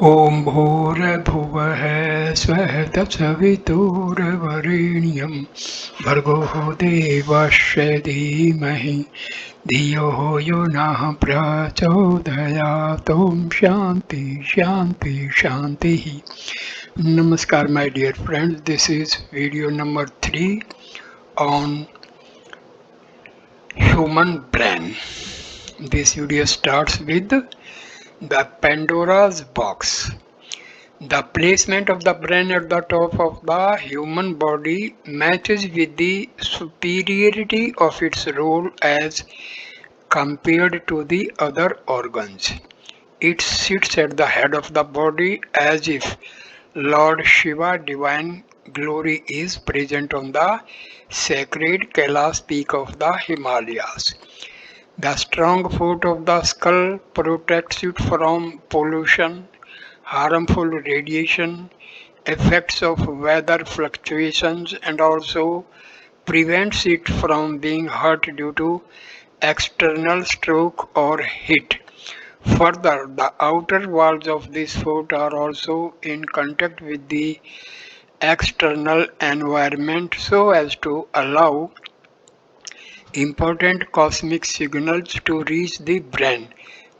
ॐ भूर्भुवः स्वः तत्सवितुर्वरेण्यं भर्गो देवस्य धीमहि धियो यो नः प्रचोदयात् ॐ शान्ति शान्ति शान्तिः. Namaskar my dear friends, this is video number 3 on human brain. This video starts with the Pandora's box. The placement of the brain at the top of the human body matches with the superiority of its role as compared to the other organs. It sits at the head of the body as if Lord Shiva divine glory is present on the sacred Kailash peak of the Himalayas. The strong foot of the skull protects it from pollution, harmful radiation, effects of weather fluctuations, and also prevents it from being hurt due to external stroke or heat. Further, the outer walls of this foot are also in contact with the external environment so as to allow important cosmic signals to reach the brain.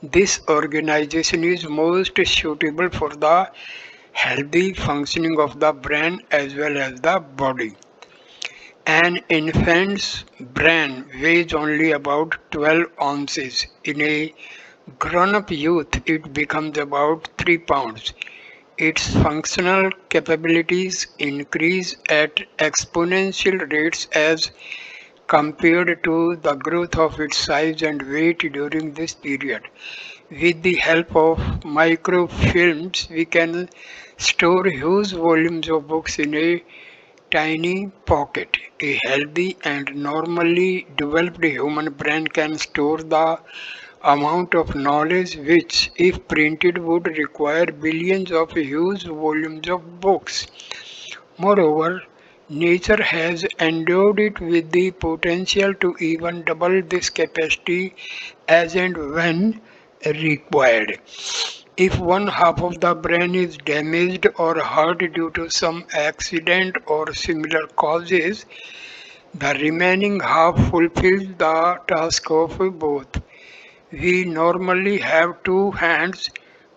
This organization is most suitable for the healthy functioning of the brain as well as the body. An infant's brain weighs only about 12 ounces. In a grown-up youth, it becomes about 3 pounds. Its functional capabilities increase at exponential rates as compared to the growth of its size and weight during this period. With the help of microfilms, we can store huge volumes of books in a tiny pocket. A healthy and normally developed human brain can store the amount of knowledge which, if printed, would require billions of huge volumes of books. Moreover, nature has endowed it with the potential to even double this capacity as and when required. If one half of the brain is damaged or hurt due to some accident or similar causes, the remaining half fulfills the task of both. We normally have two hands,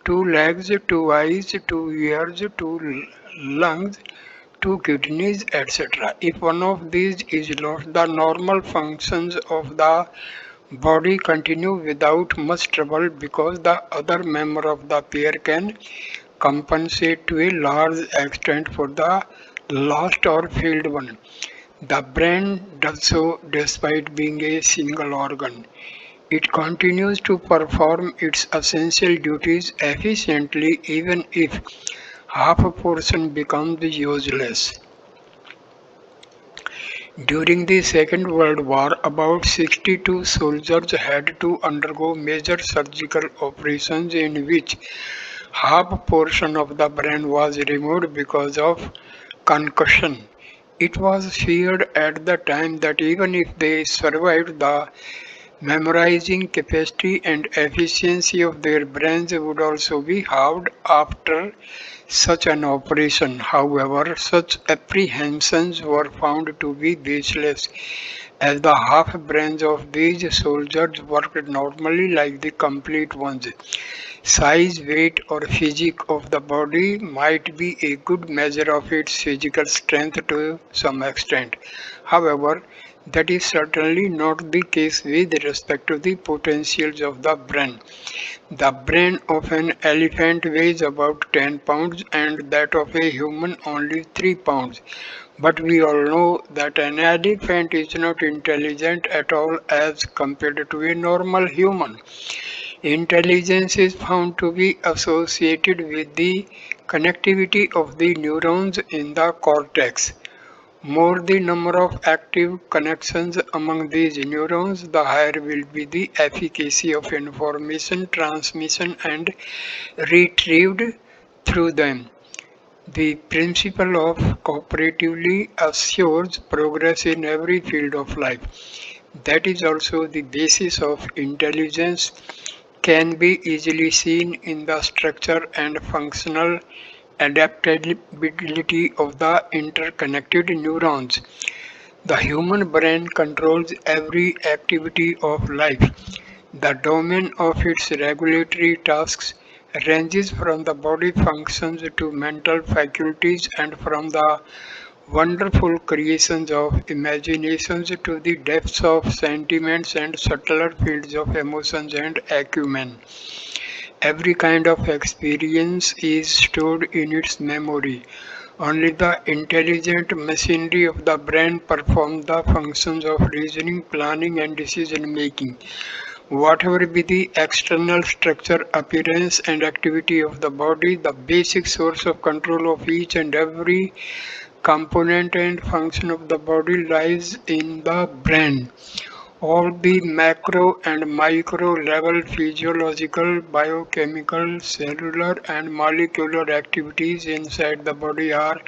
two legs, two eyes, two ears, two lungs, two kidneys, etc. If one of these is lost, the normal functions of the body continue without much trouble because the other member of the pair can compensate to a large extent for the lost or failed one. The brain does so despite being a single organ. It continues to perform its essential duties efficiently even if half a portion becomes useless. During the Second World War, about 62 soldiers had to undergo major surgical operations in which half a portion of the brain was removed because of concussion. It was feared at the time that even if they survived, the memorizing capacity and efficiency of their brains would also be halved after such an operation. However, such apprehensions were found to be baseless, as the half brains of these soldiers worked normally like the complete ones. Size, weight, or physique of the body might be a good measure of its physical strength to some extent. However, that is certainly not the case with respect to the potentials of the brain. The brain of an elephant weighs about 10 pounds and that of a human only 3 pounds. But we all know that an elephant is not intelligent at all as compared to a normal human. Intelligence is found to be associated with the connectivity of the neurons in the cortex. More the number of active connections among these neurons, the higher will be the efficacy of information transmission and retrieved through them. The principle of cooperatively assures progress in every field of life. That is also the basis of intelligence can be easily seen in the structure and functional adaptability of the interconnected neurons. The human brain controls every activity of life. The domain of its regulatory tasks ranges from the body functions to mental faculties and from the wonderful creations of imaginations to the depths of sentiments and subtler fields of emotions and acumen. Every kind of experience is stored in its memory. Only the intelligent machinery of the brain performs the functions of reasoning, planning, and decision making. Whatever be the external structure, appearance, and activity of the body, the basic source of control of each and every component and function of the body lies in the brain. All the macro and micro level physiological, biochemical, cellular, and molecular activities inside the body are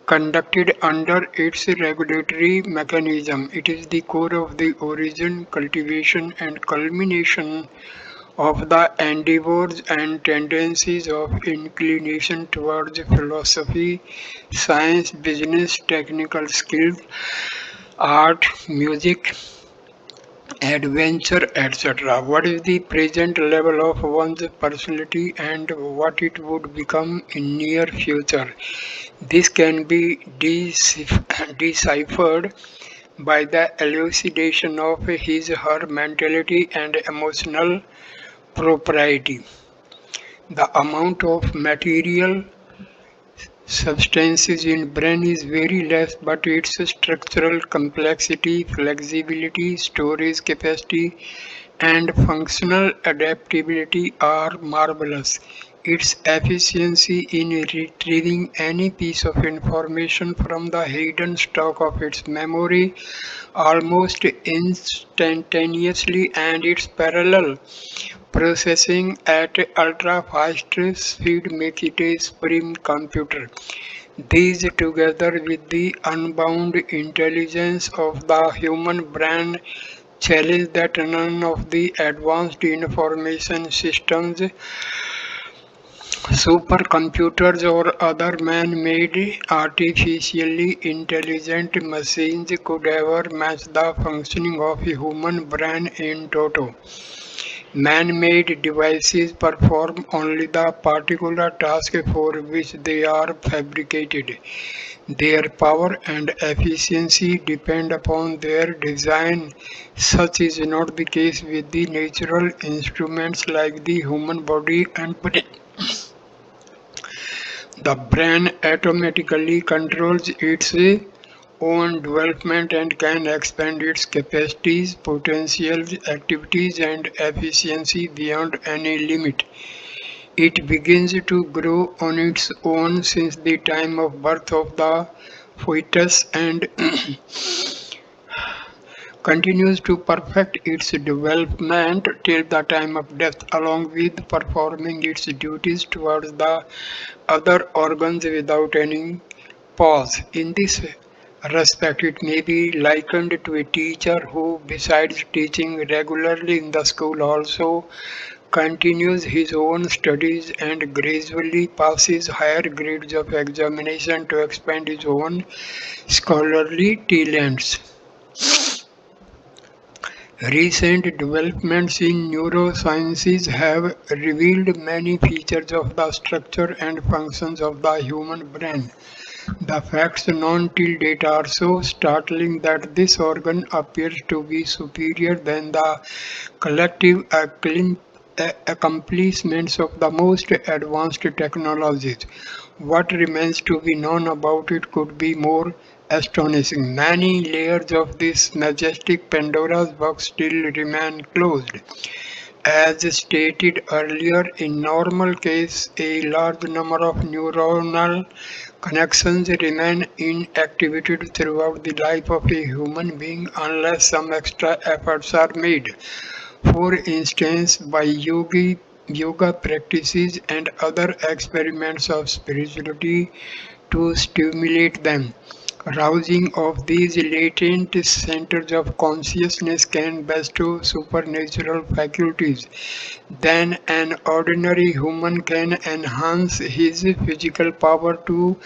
conducted under its regulatory mechanism. It is the core of the origin, cultivation, and culmination of the endeavors and tendencies of inclination towards philosophy, science, business, technical skills, art, music, adventure, etc. What is the present level of one's personality and what it would become in near future? This can be deciphered by the elucidation of his her mentality and emotional propriety. The amount of material substances in brain is very less, but its structural complexity, flexibility, storage capacity, and functional adaptability are marvelous. Its efficiency in retrieving any piece of information from the hidden stock of its memory almost instantaneously, and its parallel processing at ultra-fast speed make it a supreme computer. These, together with the unbound intelligence of the human brain, challenge that none of the advanced information systems, supercomputers, or other man-made artificially intelligent machines could ever match the functioning of a human brain in toto. Man-made devices perform only the particular task for which they are fabricated. Their power and efficiency depend upon their design. Such is not the case with the natural instruments like the human body and brain. The brain automatically controls its own development and can expand its capacities, potentials, activities, and efficiency beyond any limit. It begins to grow on its own since the time of birth of the fetus and continues to perfect its development till the time of death, along with performing its duties towards the other organs without any pause. In this respect, it may be likened to a teacher who, besides teaching regularly in the school, also continues his own studies and gradually passes higher grades of examination to expand his own scholarly talents. Recent developments in neurosciences have revealed many features of the structure and functions of the human brain. The facts known till date are so startling that this organ appears to be superior than the collective accomplishments of the most advanced technologies. What remains to be known about it could be more astonishing. Many layers of this majestic Pandora's box still remain closed. As stated earlier, in normal case, a large number of neuronal connections remain inactivated throughout the life of a human being unless some extra efforts are made. For instance, by yoga practices and other experiments of spirituality to stimulate them. Rousing of these latent centers of consciousness can bestow supernatural faculties. Then an ordinary human can enhance his physical power to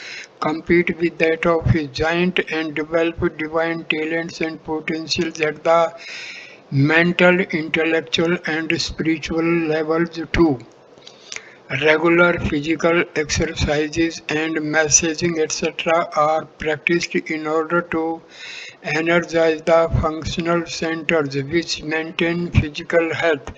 compete with that of his giant and develop divine talents and potentials at the mental, intellectual, and spiritual levels too. Regular physical exercises and massaging etc. are practiced in order to energize the functional centers which maintain physical health.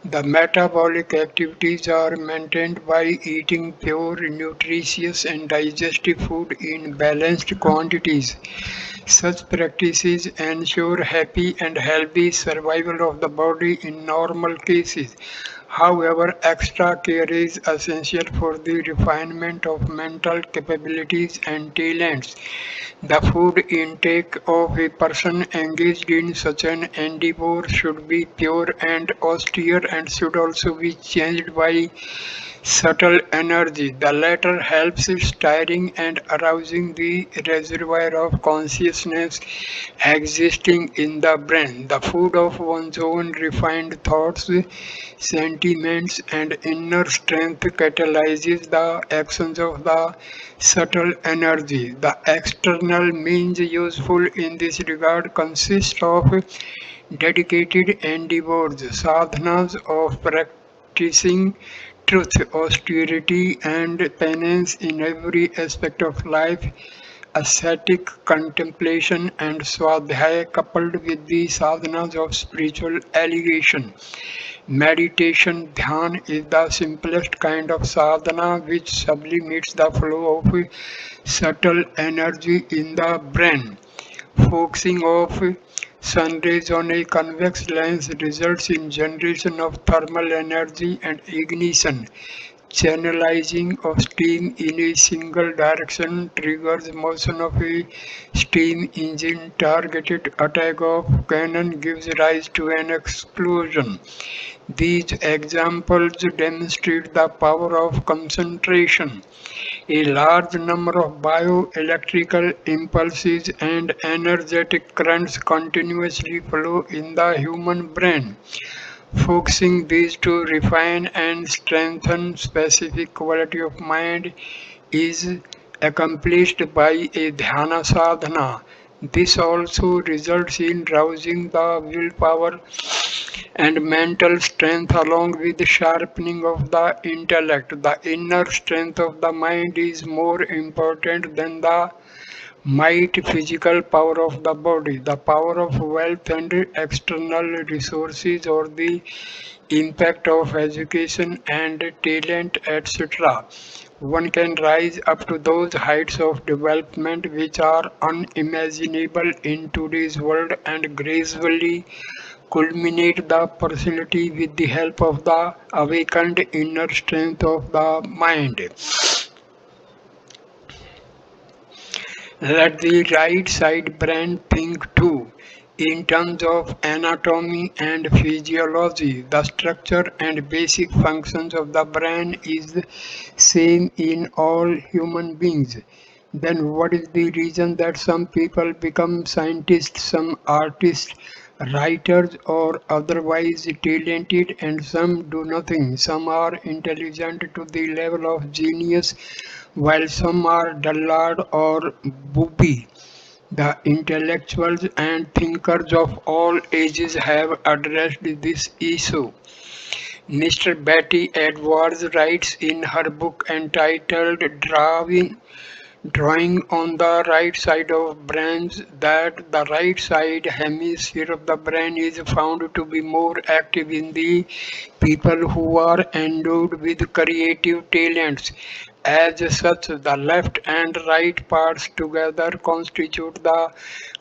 The metabolic activities are maintained by eating pure, nutritious, and digestive food in balanced quantities. Such practices ensure happy and healthy survival of the body in normal cases. However, extra care is essential for the refinement of mental capabilities and talents. The food intake of a person engaged in such an endeavor should be pure and austere and should also be changed by subtle energy. The latter helps stirring and arousing the reservoir of consciousness existing in the brain. The food of one's own refined thoughts, sentiments, and inner strength catalyzes the actions of the subtle energy. The external means useful in this regard consist of dedicated endeavors, sadhanas of practicing truth, austerity, and penance in every aspect of life, ascetic contemplation, and swadhyaya coupled with the sadhanas of spiritual elevation. Meditation dhyan is the simplest kind of sadhana which sublimates the flow of subtle energy in the brain. Focusing of sun rays on a convex lens results in generation of thermal energy and ignition. Channelizing of steam in a single direction triggers motion of a steam engine. Targeted attack of cannon gives rise to an explosion. These examples demonstrate the power of concentration. A large number of bioelectrical impulses and energetic currents continuously flow in the human brain. Focusing these to refine and strengthen specific quality of mind is accomplished by a dhyana sadhana. This also results in rousing the willpower and mental strength along with the sharpening of the intellect. The inner strength of the mind is more important than the might physical power of the body. The power of wealth and external resources or the impact of education and talent etc. One can rise up to those heights of development which are unimaginable in today's world and gracefully culminate the personality with the help of the awakened inner strength of the mind. Let the right side brain think too. In terms of anatomy and physiology, the structure and basic functions of the brain is the same in all human beings. Then what is the reason that some people become scientists, some artists, writers or otherwise talented and some do nothing? Some are intelligent to the level of genius while some are dullard or booby. The intellectuals and thinkers of all ages have addressed this issue. Mr. Betty Edwards writes in her book entitled Drawing on the right side of brains that the right side hemisphere of the brain is found to be more active in the people who are endowed with creative talents. As such, the left and right parts together constitute the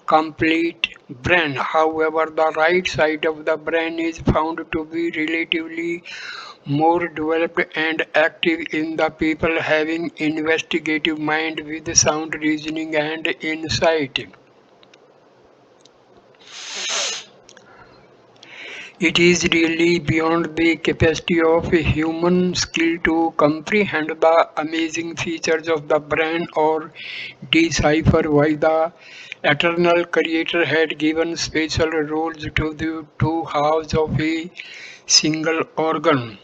complete brain. However, the right side of the brain is found to be relatively more developed and active in the people having investigative mind with sound reasoning and insight. It is really beyond the capacity of a human skill to comprehend the amazing features of the brain or decipher why the eternal creator had given special roles to the two halves of a single organ.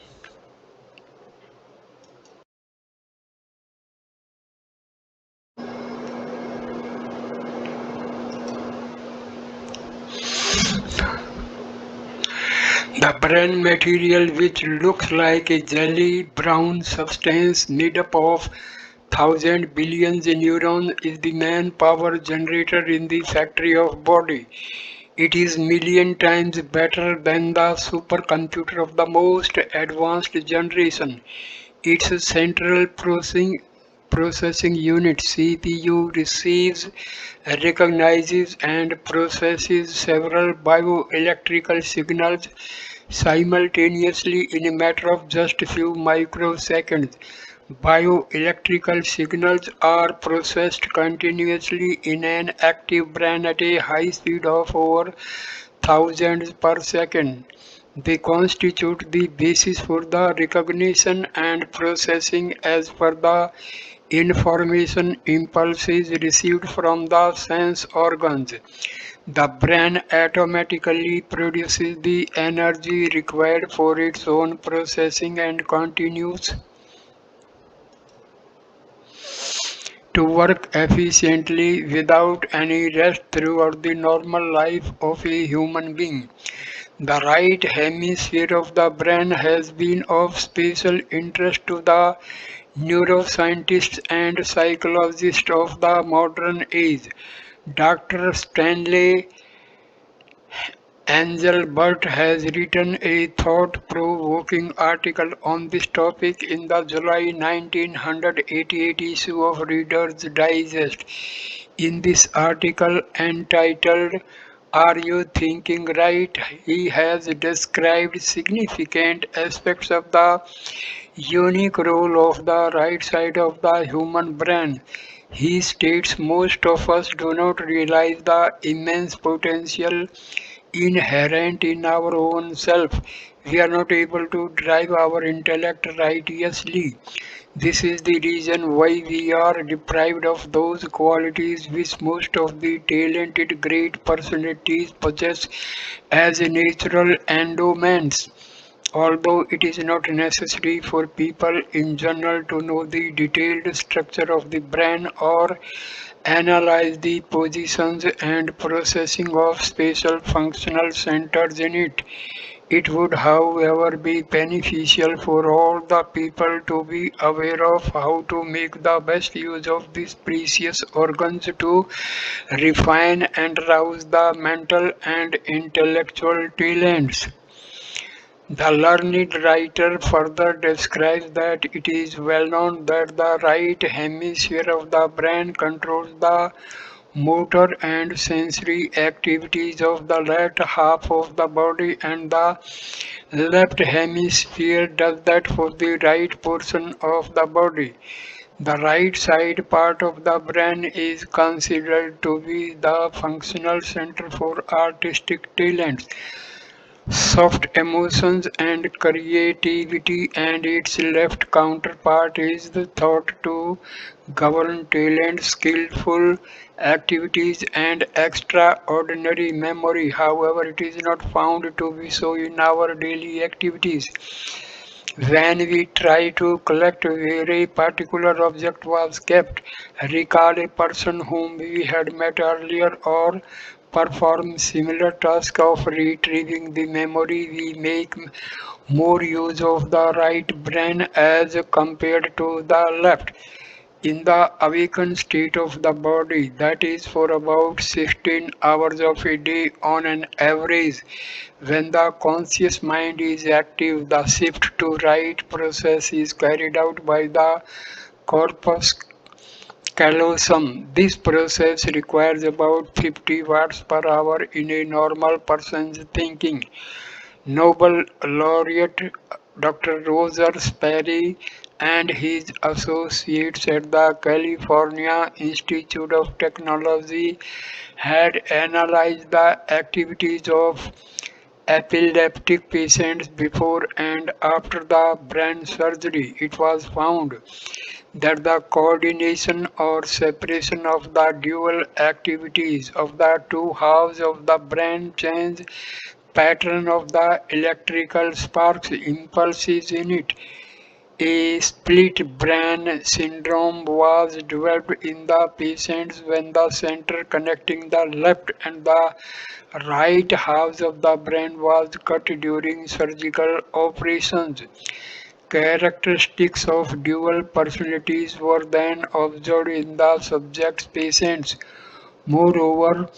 The brain material, which looks like a jelly brown substance made up of thousand billions neurons, is the main power generator in the factory of body. It is million times better than the supercomputer of the most advanced generation. Its processing unit CPU receives, recognizes and processes several bioelectrical signals simultaneously in a matter of just a few microseconds. Bioelectrical signals are processed continuously in an active brain at a high speed of over thousands per second. They constitute the basis for the recognition and processing as per the information impulses received from the sense organs. The brain automatically produces the energy required for its own processing and continues to work efficiently without any rest throughout the normal life of a human being. The right hemisphere of the brain has been of special interest to the neuroscientists and psychologists of the modern age. Dr. Stanley Engelbert has written a thought-provoking article on this topic in the July 1988 issue of Reader's Digest. In this article entitled Are You Thinking Right? He has described significant aspects of the unique role of the right side of the human brain. He states most of us do not realize the immense potential inherent in our own self. We are not able to drive our intellect righteously. This is the reason why we are deprived of those qualities which most of the talented great personalities possess as natural endowments. Although it is not necessary for people in general to know the detailed structure of the brain or analyze the positions and processing of special functional centers in it. It would, however, be beneficial for all the people to be aware of how to make the best use of these precious organs to refine and rouse the mental and intellectual talents. The learned writer further describes that it is well known that the right hemisphere of the brain controls the motor and sensory activities of the latter half of the body, and the left hemisphere does that for the right portion of the body. The right side part of the brain is considered to be the functional center for artistic talents, soft emotions and creativity, and its left counterpart is thought to govern talent, skillful activities, and extraordinary memory. However, it is not found to be so in our daily activities. When we try to collect where a particular object was kept, recall a person whom we had met earlier, or perform similar task of retrieving the memory, we make more use of the right brain as compared to the left. In the awakened state of the body, that is for about 16 hours of a day on an average, when the conscious mind is active, the shift to right process is carried out by the corpus callosum. This process requires about 50 watts per hour in a normal person's thinking. Nobel laureate Dr. Roger Sperry and his associates at the California Institute of Technology had analyzed the activities of epileptic patients before and after the brain surgery. It was found that the coordination or separation of the dual activities of the two halves of the brain change pattern of the electrical sparks impulses in it. A split brain syndrome was developed in the patients when the center connecting the left and the right halves of the brain was cut during surgical operations. Characteristics of dual personalities were then observed in the subject's patients. Moreover,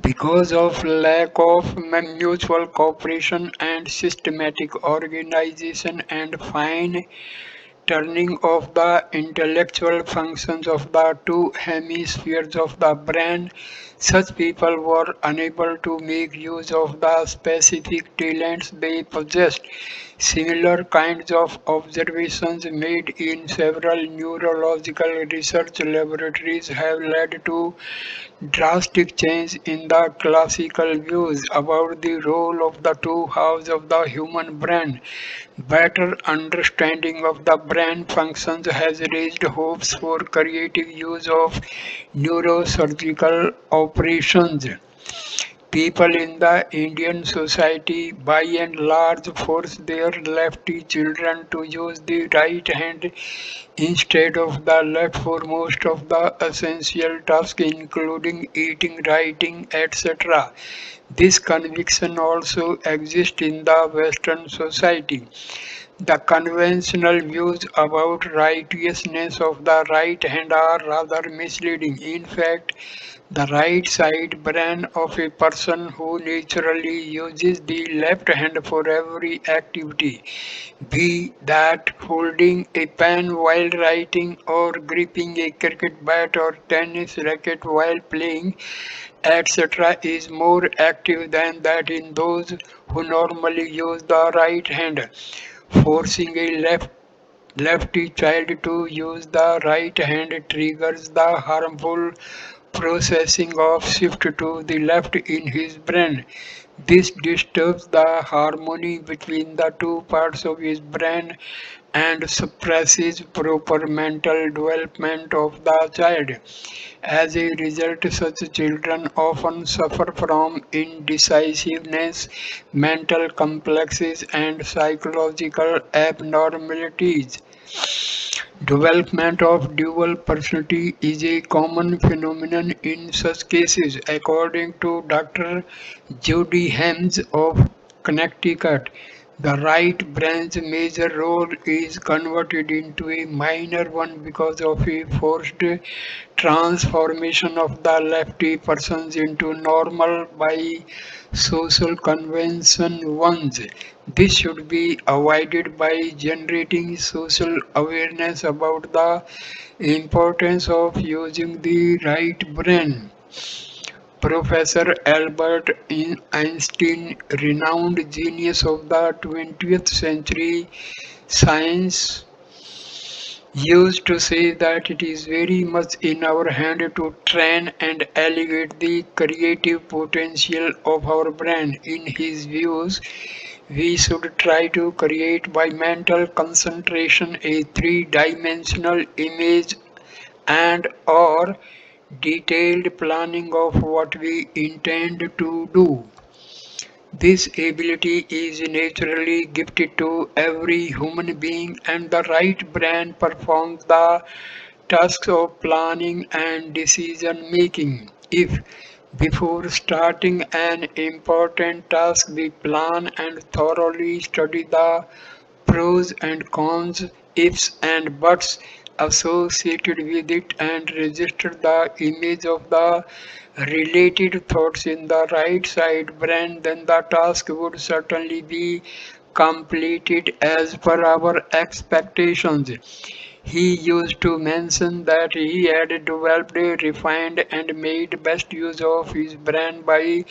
because of lack of mutual cooperation and systematic organization and fine turning of the intellectual functions of the two hemispheres of the brain, such people were unable to make use of the specific talents they possessed. Similar kinds of observations made in several neurological research laboratories have led to drastic change in the classical views about the role of the two halves of the human brain. Better understanding of the brain functions has raised hopes for creative use of neurosurgical operations. People in the Indian society by and large force their lefty children to use the right hand instead of the left for most of the essential tasks including eating, writing, etc. This conviction also exists in the Western society. The conventional views about righteousness of the right hand are rather misleading. In fact, the right side brain of a person who naturally uses the left hand for every activity, be that holding a pen while writing or gripping a cricket bat or tennis racket while playing, etc., is more active than that in those who normally use the right hand. Forcing a lefty child to use the right hand triggers the harmful processing of shift to the left in his brain. This disturbs the harmony between the two parts of his brain and suppresses proper mental development of the child. As a result, such children often suffer from indecisiveness, mental complexes, and psychological abnormalities. Development of dual personality is a common phenomenon in such cases, according to Dr. Judy Helms of Connecticut. The right brain's major role is converted into a minor one because of a forced transformation of the lefty persons into normal by social convention ones. This should be avoided by generating social awareness about the importance of using the right brain. Professor Albert Einstein, renowned genius of the 20th century science, used to say that it is very much in our hand to train and elevate the creative potential of our brain. In his views, we should try to create by mental concentration a three-dimensional image and or detailed planning of what we intend to do. This ability is naturally gifted to every human being, and the right brain performs the tasks of planning and decision making. If before starting an important task we plan and thoroughly study the pros and cons, ifs and buts associated with it and register the image of the related thoughts in the right side brain, then the task would certainly be completed as per our expectations. He used to mention that he had developed a refined and made best use of his brain by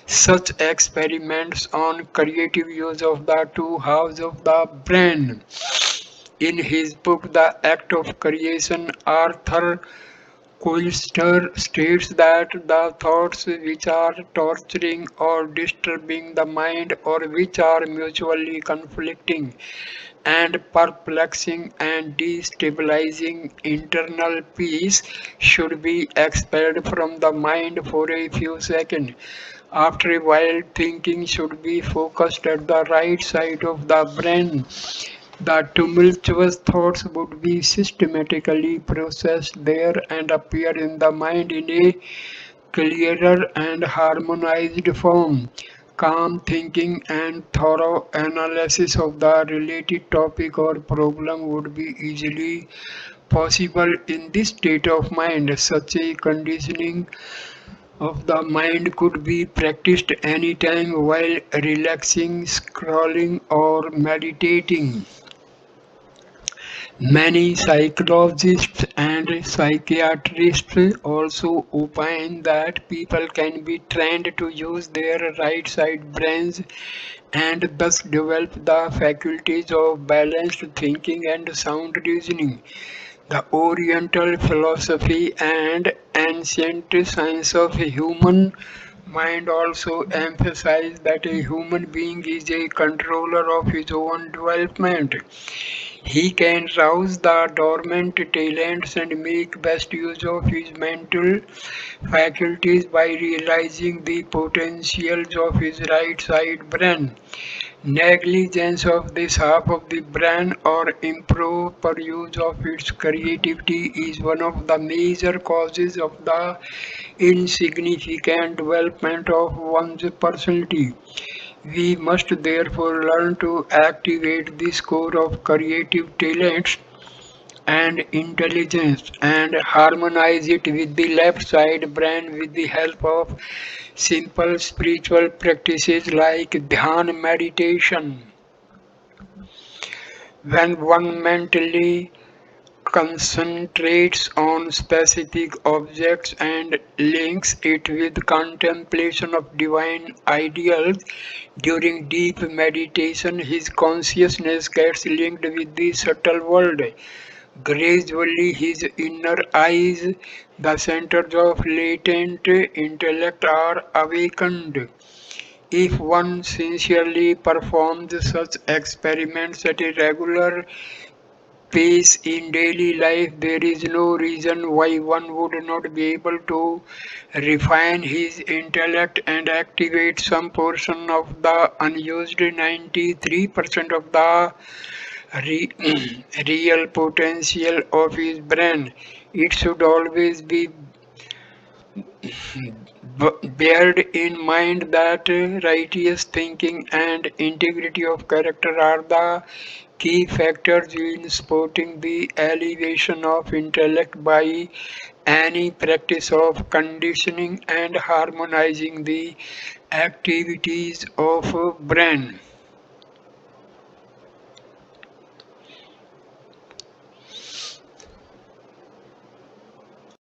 such experiments on creative use of the two halves of the brain. In his book The Act of Creation, Arthur Coilster states that the thoughts which are torturing or disturbing the mind or which are mutually conflicting and perplexing and destabilizing internal peace should be expelled from the mind for a few seconds. After a while, thinking should be focused at the right side of the brain. The tumultuous thoughts would be systematically processed there and appear in the mind in a clearer and harmonized form. Calm thinking and thorough analysis of the related topic or problem would be easily possible in this state of mind. Such a conditioning of the mind could be practiced anytime while relaxing, scrolling, or meditating. Many psychologists and psychiatrists also opine that people can be trained to use their right side brains and thus develop the faculties of balanced thinking and sound reasoning. The Oriental philosophy and ancient science of human mind also emphasize that a human being is a controller of his own development. He can rouse the dormant talents and make best use of his mental faculties by realizing the potentials of his right side brain. Negligence of this half of the brain or improper use of its creativity is one of the major causes of the insignificant development of one's personality. We must therefore learn to activate this core of creative talents and intelligence and harmonize it with the left side brain with the help of simple spiritual practices like dhyan meditation. When one mentally concentrates on specific objects and links it with contemplation of divine ideals during deep meditation, his consciousness gets linked with the subtle world. Gradually, his inner eyes, the centers of latent intellect, are awakened. If one sincerely performs such experiments at a regular pace in daily life, there is no reason why one would not be able to refine his intellect and activate some portion of the unused 93% of the real potential of his brain. It should always be beared in mind that righteous thinking and integrity of character are the key factors in supporting the elevation of intellect by any practice of conditioning and harmonizing the activities of brain.